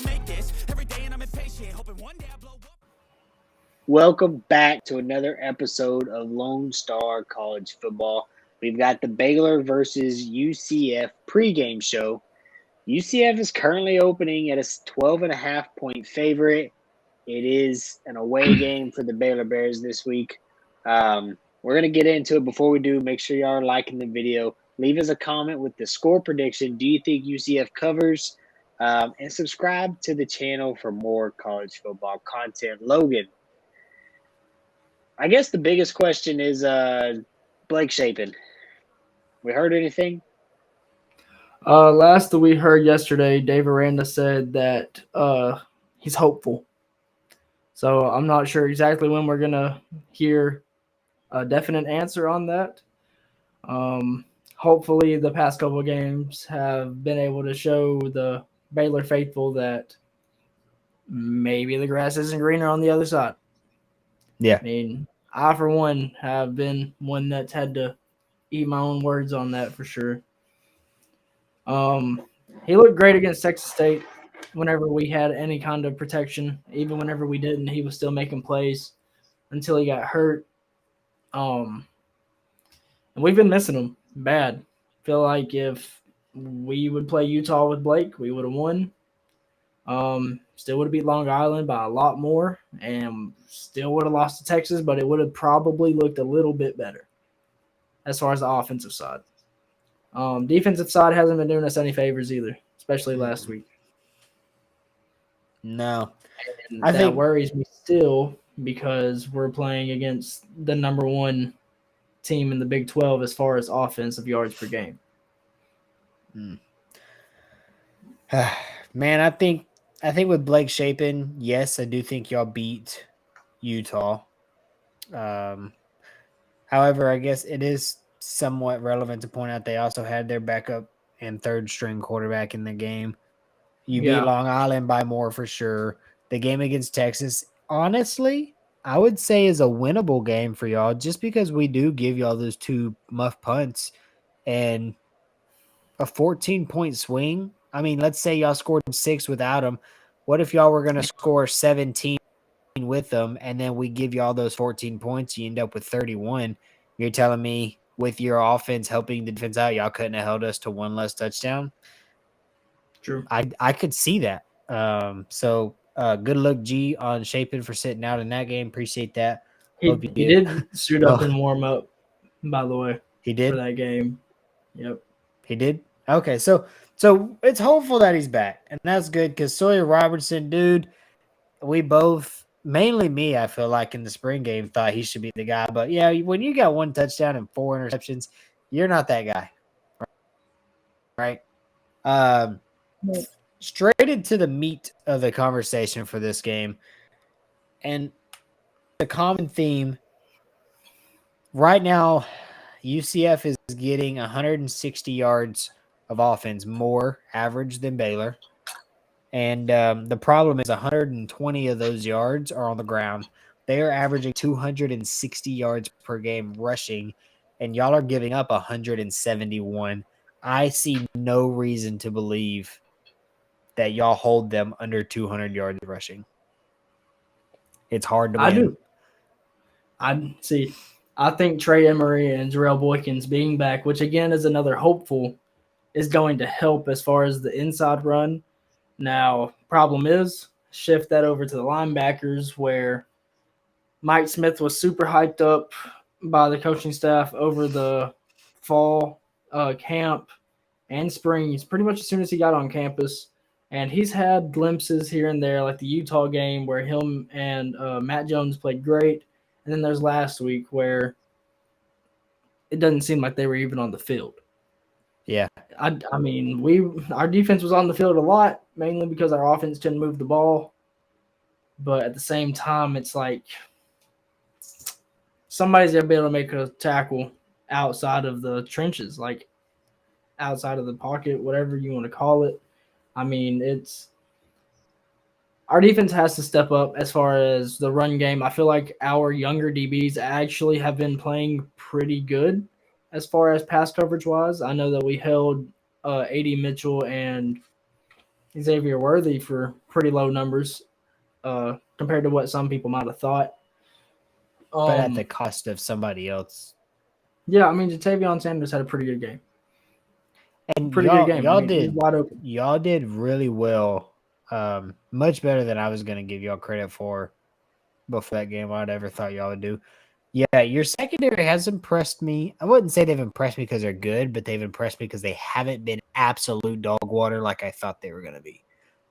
make this every day and I'm impatient, hoping one day I blow up. Welcome back to another episode of Lone Star College Football. We've got the Baylor versus UCF pregame show. UCF is currently opening at a 12.5-point favorite. It is an away game for the Baylor Bears this week. We're going to get into it. Before we do, make sure y'all are liking the video. Leave us a comment with the score prediction. Do you think UCF covers? And subscribe to the channel for more college football content. Logan, I guess the biggest question is Blake Shapen. We heard anything? Last that we heard yesterday, Dave Aranda said that he's hopeful. So I'm not sure exactly when we're going to hear a definite answer on that. Hopefully the past couple of games have been able to show the Baylor faithful that maybe the grass isn't greener on the other side. Yeah. I mean, I, for one, have been one that's had to eat my own words on that for sure. He looked great against Texas State whenever we had any kind of protection. Even whenever we didn't, he was still making plays until he got hurt. And we've been missing him bad. Feel like if we would play Utah with Blake, we would have won. Still would have beat Long Island by a lot more and still would have lost to Texas, but it would have probably looked a little bit better as far as the offensive side. Defensive side hasn't been doing us any favors either, especially last week. No. And that worries me still because we're playing against the number one team in the Big 12 as far as offensive yards per game. Man, I think with Blake Shapen, yes, I do think y'all beat Utah. However, I guess it is somewhat relevant to point out they also had their backup and third string quarterback in the game. You beat Long Island by more for sure. The game against Texas, honestly, I would say is a winnable game for y'all just because we do give y'all those two muff punts and a 14-point swing. I mean, let's say y'all scored 6 without them. What if y'all were going to score 17 with them and then we give y'all those 14 points, you end up with 31? You're telling me with your offense helping the defense out, y'all couldn't have held us to one less touchdown? True. I could see that. So good luck, G, on Shapen for sitting out in that game. Appreciate that. He did suit up and warm up, by the way. He did? For that game. Yep. He did? Okay, so it's hopeful that he's back, and that's good because Sawyer Robertson, dude, we both, mainly me, I feel like in the spring game, thought he should be the guy. But yeah, when you got 1 touchdown and 4 interceptions, you're not that guy, right? Straight into the meat of the conversation for this game, and the common theme right now, UCF is getting 160 yards of offense more average than Baylor. And the problem is 120 of those yards are on the ground. They are averaging 260 yards per game rushing, and y'all are giving up 171. I see no reason to believe that y'all hold them under 200 yards rushing. It's hard to win. I think Trey Emery and Jarrell Boykins being back, which again is another hopeful, is going to help as far as the inside run. Now, problem is, shift that over to the linebackers where Mike Smith was super hyped up by the coaching staff over the fall camp and spring. He's pretty much as soon as he got on campus. And he's had glimpses here and there, like the Utah game where him and Matt Jones played great. And then there's last week where it doesn't seem like they were even on the field. Yeah. I mean, our defense was on the field a lot, mainly because our offense couldn't move the ball. But at the same time, it's like somebody's going to be able to make a tackle outside of the trenches, like outside of the pocket, whatever you want to call it. I mean, our defense has to step up as far as the run game. I feel like our younger DBs actually have been playing pretty good as far as pass coverage wise. I know that we held A.D. Mitchell and Xavier Worthy for pretty low numbers compared to what some people might have thought. But at the cost of somebody else. Yeah, I mean, Jatavion Sanders had a pretty good game. And Pretty good game. y'all I mean, he was wide open. Y'all did really well. Much better than I was gonna give y'all credit for before that game. I'd ever thought y'all would do. Yeah, your secondary has impressed me. I wouldn't say they've impressed me because they're good, but they've impressed me because they haven't been absolute dog water like I thought they were gonna be.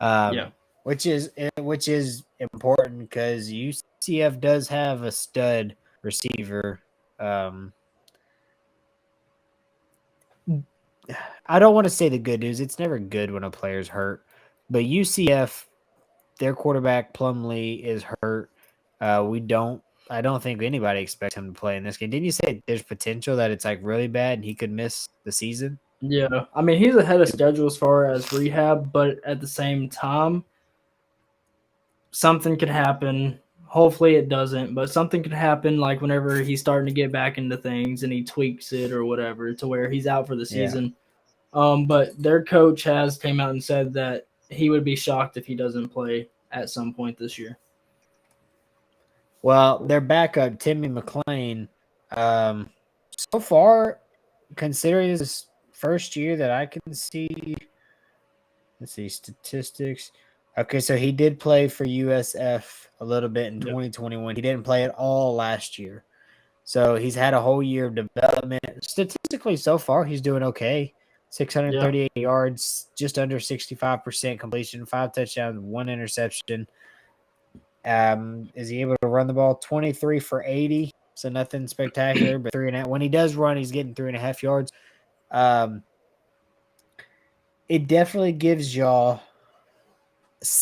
Yeah. Which is important because UCF does have a stud receiver. I don't want to say the good news. It's never good when a player's hurt, but UCF, their quarterback Plumlee is hurt. I don't think anybody expects him to play in this game. Didn't you say there's potential that it's like really bad and he could miss the season? Yeah. I mean, he's ahead of schedule as far as rehab, but at the same time, something could happen. Hopefully it doesn't, but something could happen like whenever he's starting to get back into things and he tweaks it or whatever to where he's out for the season. But their coach has came out and said that he would be shocked if he doesn't play at some point this year. Well, their backup, Timmy McClain, so far, considering his first year that I can see, let's see, statistics. Okay, so he did play for USF a little bit in 2021. He didn't play at all last year. So he's had a whole year of development. Statistically, so far, he's doing okay. 638 yards, just under 65% completion, 5 touchdowns, 1 interception. Is he able to run the ball? 23 for 80. So nothing spectacular, but 3.5. When he does run, he's getting 3.5 yards. It definitely gives y'all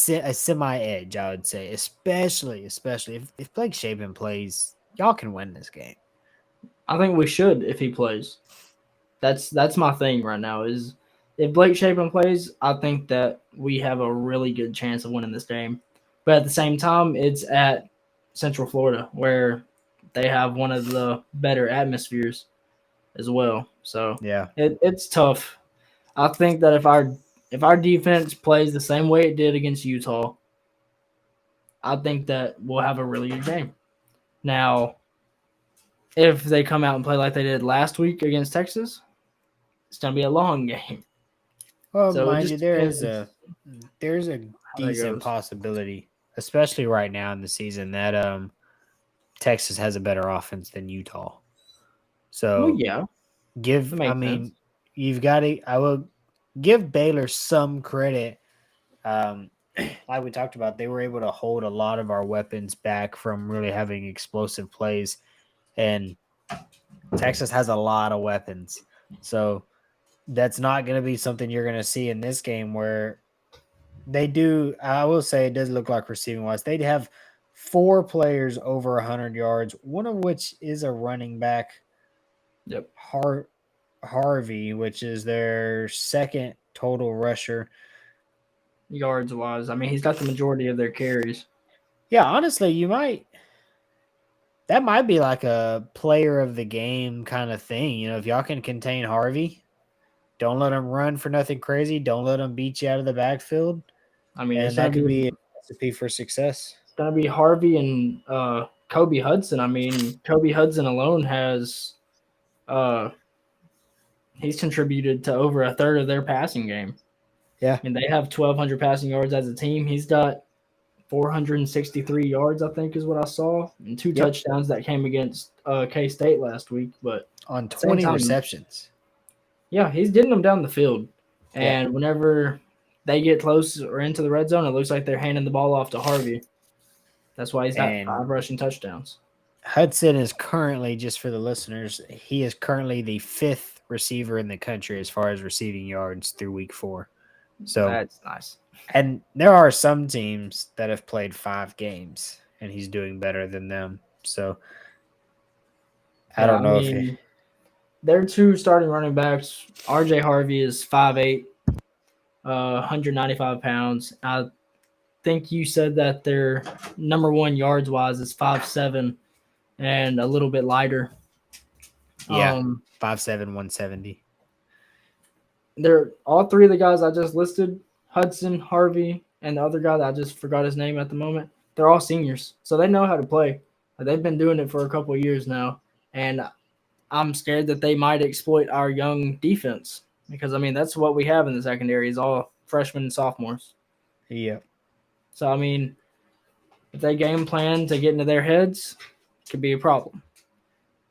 a semi edge, I would say, especially if Blake Shapen plays, y'all can win this game. I think we should if he plays. That's my thing right now is if Blake Shapen plays, I think that we have a really good chance of winning this game. But at the same time, it's at Central Florida where they have one of the better atmospheres as well. So yeah, it's tough. I think that if our defense plays the same way it did against Utah, I think that we'll have a really good game. Now, if they come out and play like they did last week against Texas, it's gonna be a long game. well, So mind you, there's a decent goes. possibility, especially right now in the season, that Texas has a better offense than Utah. So Well, yeah, sense. You've got to. I will give Baylor some credit. Like we talked about, they were able to hold a lot of our weapons back from really having explosive plays, and Texas has a lot of weapons. So that's not going to be something you're going to see in this game where they do. I will say it does look like receiving wise. They have 4 players over 100 yards, one of which is a running back. Yep. Harvey, which is their second total rusher. Yards wise, I mean, he's got the majority of their carries. Yeah, honestly, that might be like a player of the game kind of thing. If y'all can contain Harvey, don't let him run for nothing crazy. Don't let him beat you out of the backfield. I mean, and that could be a recipe for success. It's gonna be Harvey and Kobe Hudson. I mean, Kobe Hudson alone has he's contributed to over a third of their passing game. Yeah. I mean, they have 1,200 passing yards as a team. He's got 463 yards, I think, is what I saw, and 2 touchdowns that came against K-State last week. But on 20 receptions. Yeah, he's getting them down the field. And whenever they get close or into the red zone, it looks like they're handing the ball off to Harvey. That's why he's got 5 rushing touchdowns. Hudson is currently, just for the listeners, he is currently the 5th receiver in the country as far as receiving yards through week 4. So that's nice. And there are some teams that have played 5 games, and he's doing better than them. So I don't know if their 2 starting running backs, RJ Harvey is 5'8", 195 pounds. I think you said that their number 1 yards wise is 5'7", and a little bit lighter. Yeah, 5'7", 170. They're all 3 of the guys I just listed Hudson, Harvey, and the other guy that I just forgot his name at the moment, they're all seniors. So they know how to play. They've been doing it for a couple of years now. And I'm scared that they might exploit our young defense because, I mean, that's what we have in the secondary is all freshmen and sophomores. Yeah. So, I mean, if they game plan to get into their heads, it could be a problem.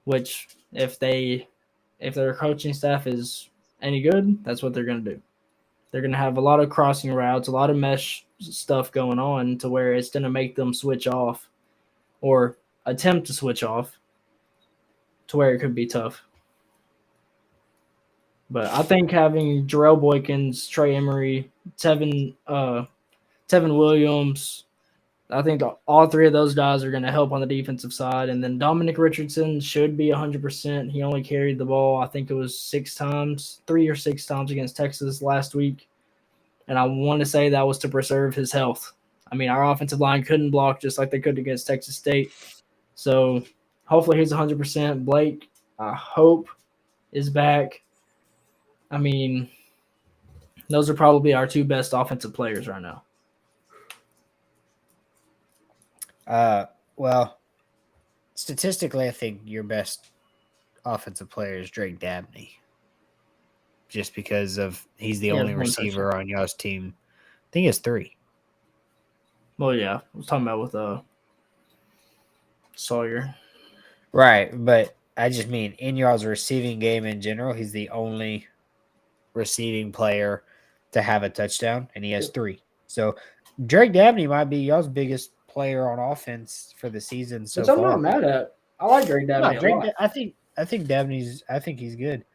Which, if their coaching staff is any good, that's what they're going to do. They're going to have a lot of crossing routes, a lot of mesh stuff going on to where it's going to make them switch off or attempt to switch off to where it could be tough. But I think having Jarrell Boykins, Trey Emery, Tevin Williams, I think all three of those guys are going to help on the defensive side. And then Dominic Richardson should be 100%. He only carried the ball, I think it was 3 or 6 times against Texas last week. And I want to say that was to preserve his health. I mean, our offensive line couldn't block just like they could against Texas State. So hopefully he's 100%. Blake, I hope, is back. I mean, those are probably our two best offensive players right now. Well, statistically, I think your best offensive player is Drake Dabney. Just because he's the only receiver on y'all's team. I think it's 3. Well, yeah. I was talking about with Sawyer. Right, but I just mean in y'all's receiving game in general, he's the only receiving player to have a touchdown, and he has 3. So Drake Dabney might be y'all's biggest player on offense for the season so far. Which I'm not mad at. I like Drake Dabney a lot. I think he's good.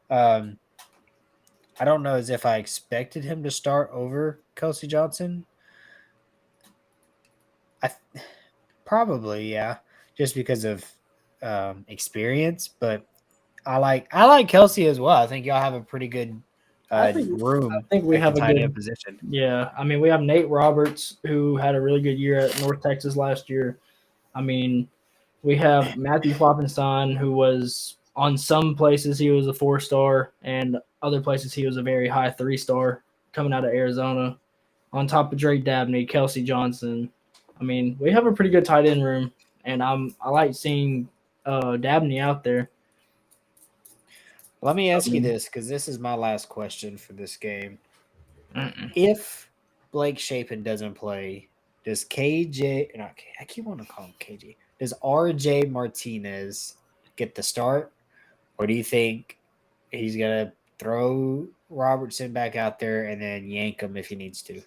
I don't know as if I expected him to start over Kelsey Johnson. Probably, yeah, just because of experience. But I like Kelsey as well. I think y'all have a pretty good room. I think we have a tight good end position. Yeah, I mean, we have Nate Roberts, who had a really good year at North Texas last year. I mean, we have Matthew Floppenstein, who was on some places he was a 4-star, and other places he was a very high 3-star coming out of Arizona. On top of Drake Dabney, Kelsey Johnson. I mean, we have a pretty good tight end room, and I like seeing Dabney out there. Let me ask you this, because this is my last question for this game. If Blake Shapen doesn't play, does KJ? No, I keep wanting to call him KJ. Does RJ Martinez get the start, or do you think he's gonna throw Robertson back out there and then yank him if he needs to?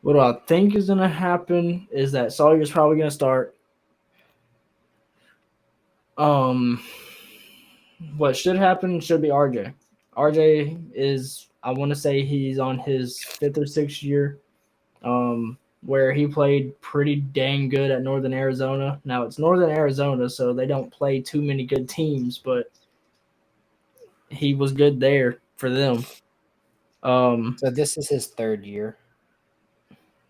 What I think is going to happen is that Sawyer's probably going to start. What should happen should be RJ. RJ is, I want to say he's on his 5th or 6th year, where he played pretty dang good at Northern Arizona. Now, it's Northern Arizona, so they don't play too many good teams, but he was good there for them. So this is his 3rd year.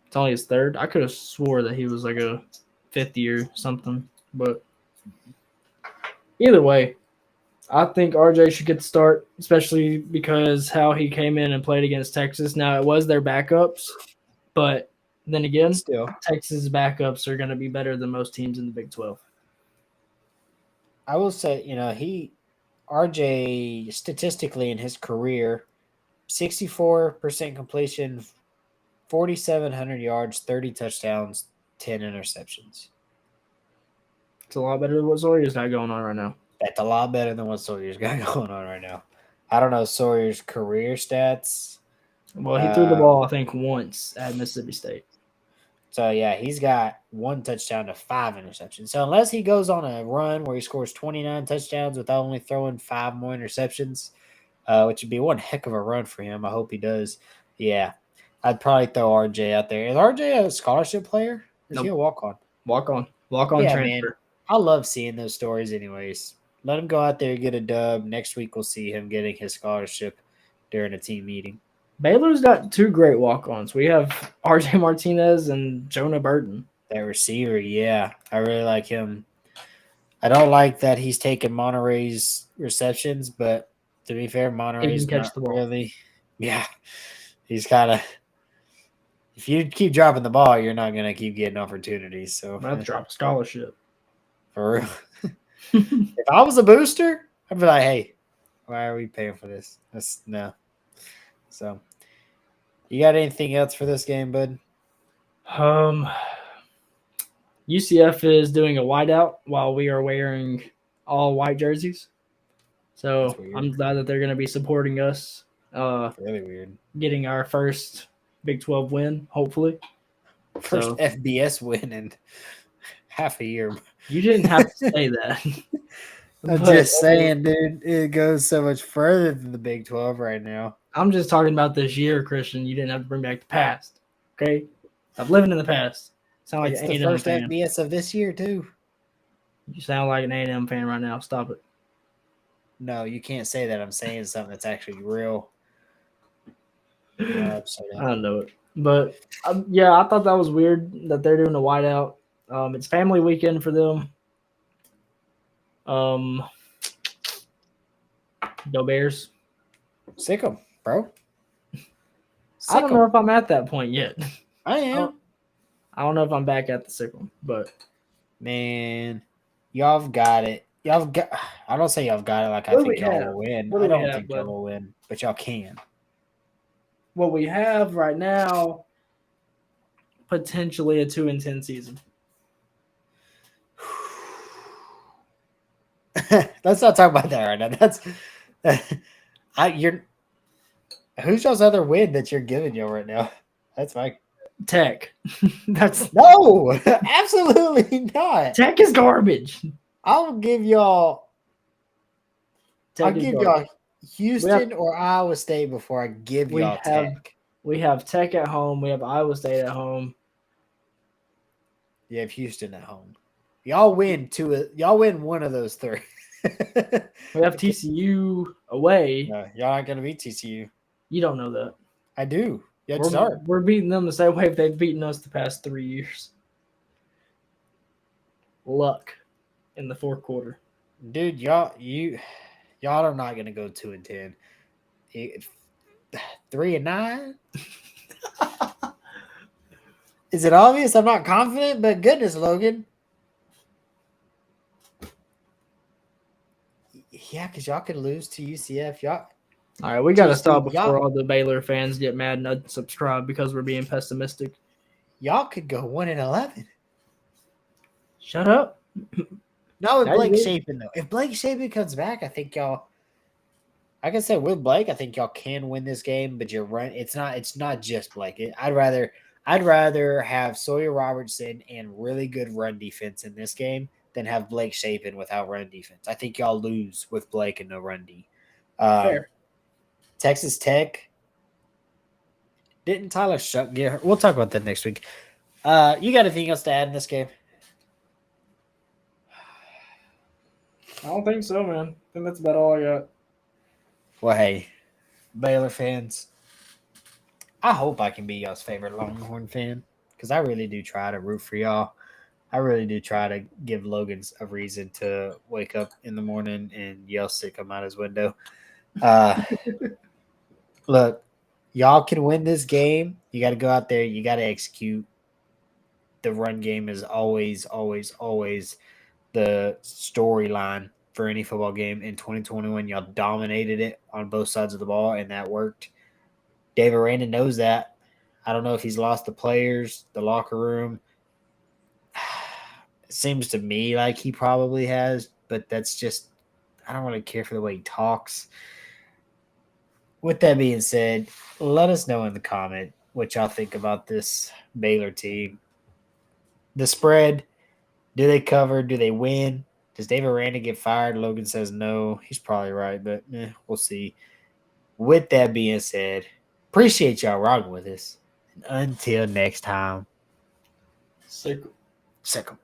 It's only his 3rd. I could have swore that he was like a 5th year something, but either way, I think RJ should get the start, especially because how he came in and played against Texas. Now, it was their backups, but then again, Still, Texas backups are going to be better than most teams in the Big 12. I will say, RJ statistically in his career, 64% completion, 4,700 yards, 30 touchdowns, 10 interceptions. It's a lot better than what Sawyer's got going on right now. That's a lot better than what Sawyer's got going on right now. I don't know Sawyer's career stats. Well, he threw the ball, I think, once at Mississippi State. So, yeah, he's got 1 touchdown to 5 interceptions. So, unless he goes on a run where he scores 29 touchdowns without only throwing 5 more interceptions, which would be one heck of a run for him. I hope he does. Yeah, I'd probably throw RJ out there. Is RJ a scholarship player? Or is he a walk-on? Walk-on Yeah, transfer. Man. I love seeing those stories anyways. Let him go out there and get a dub. Next week we'll see him getting his scholarship during a team meeting. Baylor's got 2 great walk-ons. We have RJ Martinez and Jonah Burton. That receiver, yeah. I really like him. I don't like that he's taking Monterey's receptions, but To be fair, Monterey's catch not the ball. really. Yeah, he's kind of. If you keep dropping the ball, you're not gonna keep getting opportunities. So I'm about to drop a scholarship. for real, if I was a booster, I'd be like, "Hey, why are we paying for this? That's no." So, you got anything else for this game, bud? UCF is doing a whiteout while we are wearing all white jerseys. So That's weird. I'm glad that they're going to be supporting us, Really weird. getting our first Big 12 win, hopefully. First So- FBS win in half a year. You didn't have to say that. I'm But just saying, dude, it goes so much further than the Big 12 right now. I'm just talking about this year, Christian. You didn't have to bring back the past. Okay? Stop living in the past. Sound like It's an the A&M first fan. FBS of this year, too. You sound like an A&M fan right now. Stop it. No, you can't say that. I'm saying something that's actually real. No, I don't know it. But, yeah, I thought that was weird that they're doing a whiteout. It's family weekend for them. Go Bears. Sick 'em, bro. I don't know if I'm at that point yet. I am. I don't know if I'm back at the sickle, but Man, y'all have got it. Y'all have got. I don't say y'all have got it like I What do think we y'all have? will win. What do I we don't have, think y'all bud? will win, but y'all can. what we have right now, potentially a 2-10 season. Let's not talk about that right now. That's you're who's y'all's other win that you're giving y'all right now? That's fine. Tech. That's No, absolutely not. Tech is garbage. I'll give y'all. Tech I'll is give garbage. y'all Houston or Iowa State before I give We y'all have- Tech. We have Tech at home. We have Iowa State at home. You have Houston at home. Y'all win two. Y'all win one of those three. We have TCU away. No, y'all aren't gonna beat TCU. You don't know that. I do. Yeah, start. We're beating them the same way they've beaten us the past 3 years. Luck in the fourth quarter. Dude, y'all are not gonna go 2-10. 3-9. Is it obvious I'm not confident? But goodness, Logan. Yeah, because y'all could lose to UCF. Y'all. All right, we got to Just stop dude, before y'all- all the Baylor fans get mad and unsubscribe because we're being pessimistic. Y'all could go 1-11. Shut up. Not with Now you Blake will. Shapen though. If Blake Shapen comes back, I think y'all. Like I said, with Blake, I think y'all can win this game. But you're right. It's not just Blake. I'd rather have Sawyer Robertson and really good run defense in this game than have Blake Shapen without run defense. I think y'all lose with Blake and no run D. Fair. Texas Tech. Didn't Tyler Shuck get hurt? We'll talk about that next week. You got anything else to add in this game? I don't think so, man. I think that's about all I got. Well, hey, Baylor fans, I hope I can be y'all's favorite Longhorn fan because I really do try to root for y'all. I really do try to give Logan a reason to wake up in the morning and yell sick him out his window. Look, y'all can win this game. You got to go out there. You got to execute. The run game is always, always, always the storyline for any football game. In 2021, y'all dominated it on both sides of the ball, and that worked. David Aranda knows that. I don't know if he's lost the players, the locker room. It seems to me like he probably has, but that's just I don't really care for the way he talks. With that being said, let us know in the comment what y'all think about this Baylor team. The spread, do they cover? Do they win? Does David Aranda get fired? Logan says no. He's probably right, but we'll see. With that being said, appreciate y'all rocking with us. And until next time, Sick. sick 'em.